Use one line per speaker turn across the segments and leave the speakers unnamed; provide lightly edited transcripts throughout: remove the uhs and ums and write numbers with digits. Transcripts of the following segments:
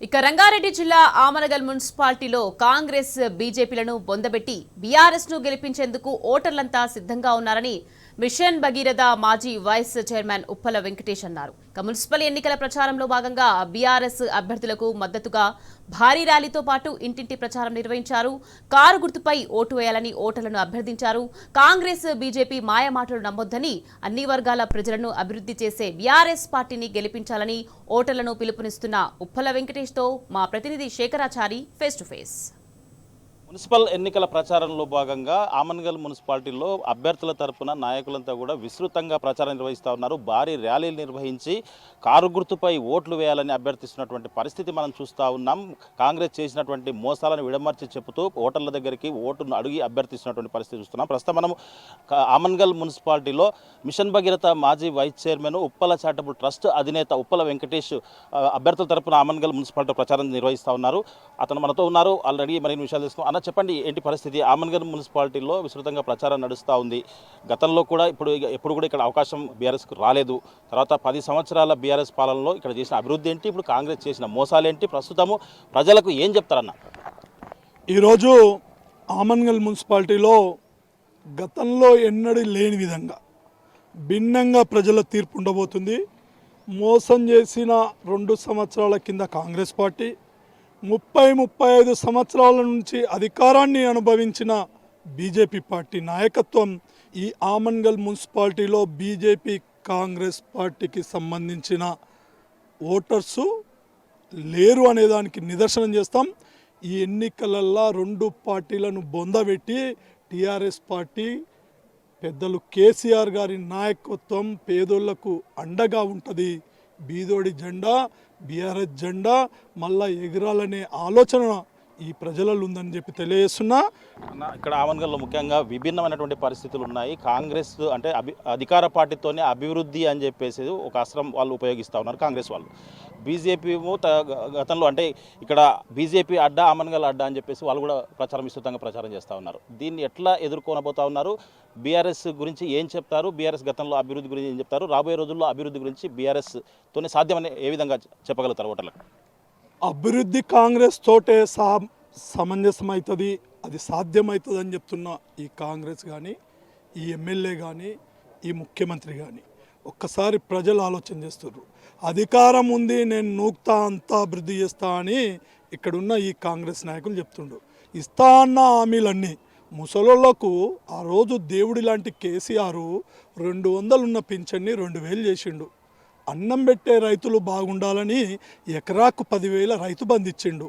ఇక రంగారెడ్డి జిల్లా ఆమనగల్ మున్సిపాలిటీలో కాంగ్రెస్ బీజేపీలను బొందబెట్టి బీఆర్ఎస్ ను గెలిపించేందుకు ఓటర్లంతా సిద్ధంగా ఉన్నారని మిషన్ భగీరథ మాజీ వైస్ చైర్మన్ ఉప్పల వెంకటేష్ అన్నారు. మున్సిపల్ ఎన్నికల ప్రచారంలో భాగంగా బీఆర్ఎస్ అభ్యర్థులకు మద్దతుగా భారీ ర్యాలీతో పాటు ఇంటింటి ప్రచారం నిర్వహించారు. కారు గుర్తుపై ఓటు వేయాలని ఓటర్లను అభ్యర్థించారు. కాంగ్రెస్ బీజేపీ మాయమాటలు నమ్మొద్దని, అన్ని వర్గాల ప్రజలను అభివృద్ధి చేసే బీఆర్ఎస్ పార్టీని గెలిపించాలని ఓటర్లను పిలుపునిస్తున్న ఉప్పల వెంకటేష్ తో మా ప్రతినిధి Shekharachari face to face.
Municipal ఎన్నికల ప్రచారంలో భాగంగా ఆమన్గల్ మున్సిపాలిటీలో అభ్యర్థుల తరపున నాయకులంతా కూడా విస్తృతంగా ప్రచారం నిర్వహిస్తూ ఉన్నారు. భారీ ర్యాలీలు నిర్వహించి కారు గుర్తుపై ఓట్లు వేయాలని అభ్యర్థిస్తున్నటువంటి పరిస్థితి మనం చూస్తూ ఉన్నాం. కాంగ్రెస్ చేసినటువంటి మోసాలను విడమర్చి చెబుతూ ఓటర్ల దగ్గరికి ఓటును అడిగి అభ్యర్థిస్తున్నటువంటి పరిస్థితి చూస్తున్నాం. ప్రస్తుతం మనం ఆమన్గల్ మున్సిపాలిటీలో మిషన్ భగీరథ మాజీ vice chairman Uppala charitable trust అధినేత ఉప్పల వెంకటేష్ అభ్యర్థుల తరపున ఆమన్గల్ మున్సిపాలిటీ ప్రచారం నిర్వహిస్తూ ఉన్నారు. అతను మనతో ఉన్నారు. ఆల్రెడీ మరిన్ని విషయాలు తెలుసుకున్నాం. చెప్పండి, ఏంటి పరిస్థితి? ఆమన్గల్ మున్సిపాలిటీలో విస్తృతంగా ప్రచారం నడుస్తూ ఉంది. గతంలో కూడా ఎప్పుడు కూడా ఇక్కడ అవకాశం బీఆర్ఎస్కు రాలేదు. తర్వాత 10 సంవత్సరాల బీఆర్ఎస్ పాలనలో ఇక్కడ చేసిన అభివృద్ధి ఏంటి, ఇప్పుడు కాంగ్రెస్ చేసిన మోసాలు ఏంటి, ప్రస్తుతము ప్రజలకు ఏం చెప్తారన్న?
ఈరోజు ఆమన్గల్ మున్సిపాలిటీలో గతంలో ఎన్నడూ లేని విధంగా భిన్నంగా ప్రజల తీర్పు ఉండబోతుంది. మోసం చేసిన 2 సంవత్సరాల కింద కాంగ్రెస్ పార్టీ, 30-35 సంవత్సరాల నుంచి అధికారాన్ని అనుభవించిన బీజేపీ పార్టీ నాయకత్వం ఈ ఆమన్గల్ మున్సిపాలిటీలో బీజేపీ కాంగ్రెస్ పార్టీకి సంబంధించిన ఓటర్సు లేరు అనేదానికి నిదర్శనం చేస్తాం. ఈ ఎన్నికలల్లో 2 పార్టీలను బొందబెట్టి టీఆర్ఎస్ పార్టీ పెద్దలు కేసీఆర్ గారి నాయకత్వం పేదోళ్లకు అండగా ఉంటుంది. బీదోడి జెండా బీఆర్ఎస్ జెండా మళ్ళా ఎగరాలనే ఆలోచన ఈ ప్రజలలో ఉందని చెప్పి తెలియజేస్తున్నా.
ఇక్కడ ఆమన్గల్లో ముఖ్యంగా విభిన్నమైనటువంటి పరిస్థితులు ఉన్నాయి. కాంగ్రెస్ అంటే అధికార పార్టీతోనే అభివృద్ధి అని చెప్పేసి ఒక అస్త్రం వాళ్ళు ఉపయోగిస్తూ ఉన్నారు కాంగ్రెస్ వాళ్ళు. బీజేపీ గతంలో అంటే ఇక్కడ బీజేపీ అడ్డా ఆమన్గల్ అడ్డా అని చెప్పేసి వాళ్ళు కూడా విస్తృతంగా ప్రచారం చేస్తూ ఉన్నారు. దీన్ని ఎట్లా ఎదుర్కొనబోతా ఉన్నారు? బీఆర్ఎస్ గురించి ఏం చెప్తారు? బీఆర్ఎస్ గతంలో అభివృద్ధి గురించి ఏం చెప్తారు? రాబోయే రోజుల్లో అభివృద్ధి గురించి బీఆర్ఎస్తోనే సాధ్యమని ఏ విధంగా చెప్పగలుగుతారు ఓటర్లకు?
అభివృద్ధి కాంగ్రెస్ తోటే సమంజసమవుతుంది, అది సాధ్యమవుతుంది అని చెప్తున్న ఈ కాంగ్రెస్ కానీ, ఈ ఎమ్మెల్యే కానీ, ఈ ముఖ్యమంత్రి కానీ ఒక్కసారి ప్రజలు ఆలోచన చేస్తున్నారు. అధికారం ఉంది, నేను నూక్తా అంతా అభివృద్ధి చేస్తా అని ఇక్కడున్న ఈ కాంగ్రెస్ నాయకులు చెప్తుండ్రు. ఇస్తా అన్న హామీలన్నీ ముసలోళ్లకు ఆ రోజు దేవుడి లాంటి కేసీఆర్ 200 ఉన్న పింఛన్ని 2000 చేసిండు. అన్నం పెట్టే రైతులు బాగుండాలని ఎకరాకు 10,000 రైతు బంధు ఇచ్చిండు.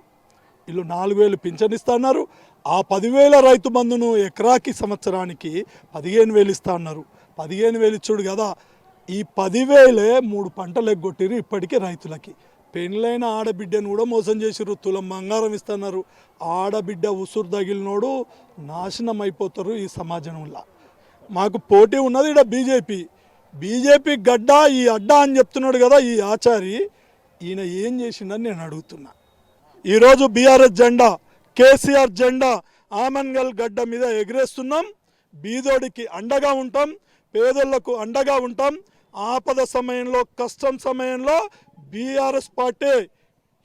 వీళ్ళు 4,000 పింఛన్ ఇస్తా అన్నారు. ఆ 10,000 రైతు బంధును ఎకరాకి సంవత్సరానికి 15,000 ఇస్తా అన్నారు. 15,000 ఇచ్చుడు కదా, ఈ 10,000 3 పంటలు ఎగ్గొట్టిరు. ఇప్పటికీ రైతులకి పెళ్ళైన ఆడబిడ్డను కూడా మోసం చేసిర్రు. తులం బంగారం ఇస్తున్నారు. ఆడబిడ్డ ఉసురు తగిలినోడు నాశనం అయిపోతారు ఈ సమాజంలో. మాకు పోటీ ఉన్నది ఇక్కడ బీజేపీ గడ్డ, ఈ అడ్డా అని చెప్తున్నాడు కదా ఈ ఆచారి. ఈయన ఏం చేసిండని నేను అడుగుతున్నా. ఈరోజు బీఆర్ఎస్ జెండా, కేసీఆర్ జెండా ఆమన్గల్ గడ్డ మీద ఎగిరేస్తున్నాం. బీదోడికి అండగా ఉంటాం, పేదోళ్లకు అండగా ఉంటాం. ఆపద సమయంలో, కష్టం సమయంలో బీఆర్ఎస్ పార్టీ,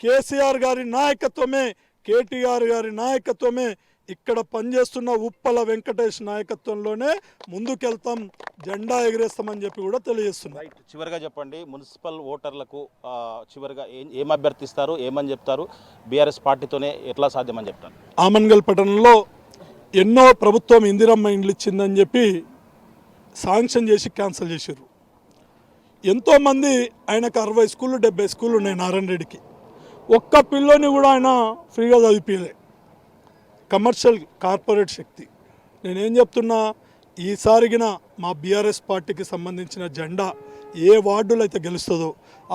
కేసీఆర్ గారి నాయకత్వమే, కేటీఆర్ గారి నాయకత్వమే, ఇక్కడ పనిచేస్తున్న ఉప్పల వెంకటేష్ నాయకత్వంలోనే ముందుకెళ్తాం, జెండా ఎగిరేస్తామని చెప్పి కూడా తెలియజేస్తున్నాం.
చివరిగా చెప్పండి, మున్సిపల్ ఓటర్లకు చివరిగా ఏం అభ్యర్థిస్తారు, ఏమని చెప్తారు? బీఆర్ఎస్ పార్టీతోనే ఎట్లా సాధ్యమని చెప్తాను.
ఆమన్గల్ పట్టణంలో ఎన్నో ప్రభుత్వం ఇందిరమ్మ ఇండ్లు ఇచ్చిందని చెప్పి శాంక్షన్ చేసి క్యాన్సిల్ చేశారు. ఎంతోమంది, ఆయనకు 60 స్కూళ్ళు 70 స్కూళ్ళు ఉన్నాయి నారాయణ రెడ్డికి. ఒక్క పిల్లని కూడా ఆయన ఫ్రీగా చదివించలే. కమర్షియల్ కార్పొరేట్ శక్తి. నేనేం చెప్తున్నా, ఈసారిగిన మా బీఆర్ఎస్ పార్టీకి సంబంధించిన జెండా ఏ వార్డులో అయితే గెలుస్తుందో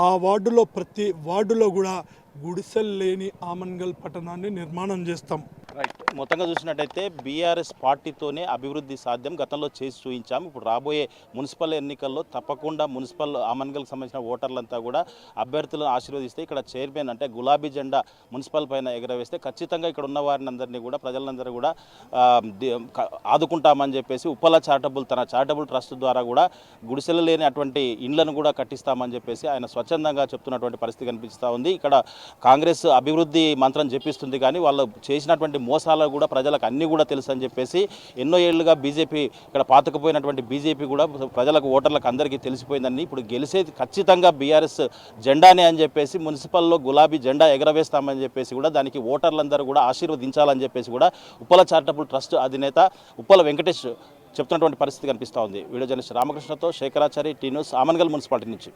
ఆ వార్డులో ప్రతి వార్డులో కూడా గుడిసెలు లేని ఆమన్గల్ పట్టణాన్ని నిర్మాణం చేస్తాం.
రైట్. మొత్తంగా చూసినట్టయితే బీఆర్ఎస్ పార్టీతోనే అభివృద్ధి సాధ్యం. గతంలో చేసి చూపించాం. ఇప్పుడు రాబోయే మున్సిపల్ ఎన్నికల్లో తప్పకుండా మున్సిపల్ ఆమన్గల్కి సంబంధించిన ఓటర్లంతా కూడా అభ్యర్థులను ఆశీర్వదిస్తే ఇక్కడ చైర్మన్ అంటే గులాబీ జెండా మున్సిపల్ పైన ఎగరవేస్తే ఖచ్చితంగా ఇక్కడ ఉన్న వారిని అందరినీ కూడా ప్రజలందరూ కూడా ఆదుకుంటామని చెప్పేసి ఉప్పల చారిటబుల్ తన చారిటబుల్ ట్రస్ట్ ద్వారా కూడా గుడిసెలు లేని అటువంటి ఇండ్లను కూడా కట్టిస్తామని చెప్పేసి ఆయన స్వచ్ఛందంగా చెప్తున్నటువంటి పరిస్థితి కనిపిస్తూ ఉంది. ఇక్కడ కాంగ్రెస్ అభివృద్ధి మంత్రం జపిస్తుంది కానీ వాళ్ళు చేసినటువంటి మోసాలు కూడా ప్రజలకు అన్నీ కూడా తెలుసు అని చెప్పేసి ఎన్నో ఏళ్లుగా బీజేపీ ఇక్కడ పాతుకుపోయినటువంటి బీజేపీ కూడా ప్రజలకు ఓటర్లకు అందరికీ తెలిసిపోయిందని ఇప్పుడు గెలిచేది ఖచ్చితంగా బీఆర్ఎస్ జెండానే అని చెప్పేసి మున్సిపల్లో గులాబీ జెండా ఎగరవేస్తామని చెప్పేసి కూడా దానికి ఓటర్లందరూ కూడా ఆశీర్వదించాలని చెప్పేసి కూడా ఉప్పల చారిటబుల్ ట్రస్ట్ అధినేత ఉప్పల వెంకటేష్ చెప్తున్నటువంటి పరిస్థితి కనిపిస్తూ ఉంది. వీడియో జర్నలిస్ట్ రామకృష్ణతో Shekharachari, T News, Amangal municipality నుంచి.